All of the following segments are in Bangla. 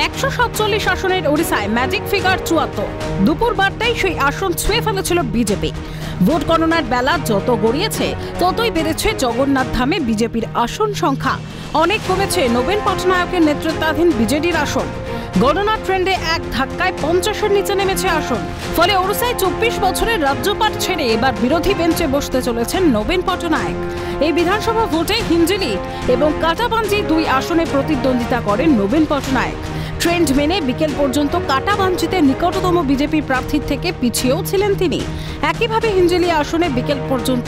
147 আসনের ওড়িশায় ম্যাজিক ফিগার 74। দুপুর বারটায় সেই আসন ছুঁয়ে ফেলেছিল বিজেপি। ভোট গণনার বেলা যত গড়িয়েছে ততই বেড়েছে জগন্নাথ ধামে বিজেপির আসন সংখ্যা। অনেক কমেছে নবীন পটনায়কের নেতৃত্বাধীন বিজেডির আসন। গণনা ট্রেন্ডে এক ধাক্কায় 50-এর নিচে নেমেছে আসন। ফলে ওড়িশায় 24 বছরের রাজ্যপাট ছেড়ে এবার বিরোধী বেঞ্চে বসতে চলেছেন নবীন পটনায়ক। এই বিধানসভা ভোটে হিঞ্জিলি এবং কাটাবাঞ্জি দুই আসনে প্রতিদ্বন্দ্বিতা করেন নবীন পটনায়ক। ট্রেন্ড মেনে বিকেল পর্যন্ত কাটাবাঞ্জিতে নিকটতম বিজেপি প্রার্থীর থেকে পিছিয়েও ছিলেন তিনি। একইভাবে হিঞ্জিলি আসনে বিকেল পর্যন্ত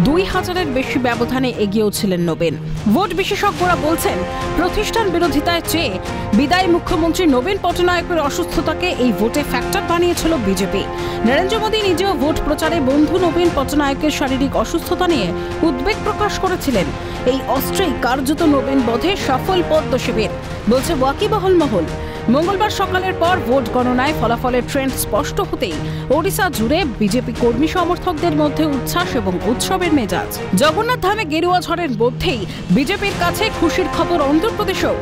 2000-এর বেশি ব্যবধানে এগিয়েও ছিলেন নবীন। ভোট বিশেষজ্ঞরা বলছেন, প্রতিষ্ঠান বিরোধিতায় চেয়ে বিদায়ী মুখ্যমন্ত্রী নবীন পটনায়কের অসুস্থতাকে এই ভোটে ফ্যাক্টর বানিয়েছিল বিজেপি। নরেন্দ্র মোদী নিজেও ভোট প্রচারে বন্ধু নবীন পটনায়কের শারীরিক অসুস্থতা নিয়ে উদ্বেগ প্রকাশ করেছিলেন। এই অস্ত্রেই কার্যত নবীন বধে সফল পদ্ম শিবির, বলছে ওয়াকিবহাল মহল। মঙ্গলবার সকালের পর ভোট গণনায় ফলাফলের ট্রেন্ড স্পষ্ট হতেই ওড়িশা জুড়ে বিজেপি কর্মী সমর্থকদের মধ্যে উচ্ছ্বাস এবং উৎসবের মেজাজ। জগন্নাথ ধামে গেরুয়া ঝড়ের মধ্যেই বিজেপির কাছে খুশির খবর অন্ধ্রপ্রদেশেও।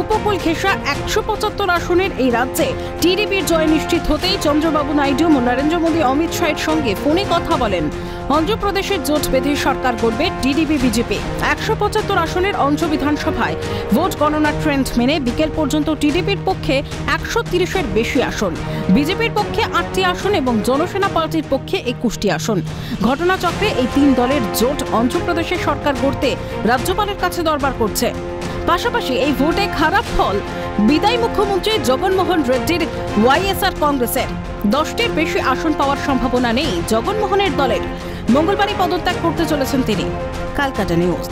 উপকূল ঘেঁষা 175 আসনের এই রাজ্যে টিডিপির জয় নিশ্চিত হতেই চন্দ্রবাবু নাইডু ও নরেন্দ্র মোদী অমিত শাহের সঙ্গে ফোনে কথা বলেন। অন্ধ্রপ্রদেশের জোট বেঁধে সরকার করবে টিডিপি বিজেপি। 175 আসনের অন্ধ্র বিধানসভায় ভোট গণনার ট্রেন্ড মেনে বিকেল পর্যন্ত টিডিপির পক্ষে 130-এর বেশি আসন, বিজেপির পক্ষে 8টি আসন এবং জনসেনা পার্টির পক্ষে 21টি আসন। ঘটনাচক্রে এই তিন দলের জোট অন্ধ্রপ্রদেশে সরকার গড়তে রাজ্যপালের কাছে দরবার করছে। পাশাপাশি এই ভোটে খারাপ ফল বিদায়ী মুখ্যমন্ত্রী জগনমোহন রেড্ডির ওয়াইএসআর কংগ্রেসের। 10টির বেশি আসন পাওয়ার সম্ভাবনা নেই জগনমোহনের দলের। মঙ্গলবারই পদত্যাগ করতে চলেছেন তিনি। ক্যালকাটা নিউজ।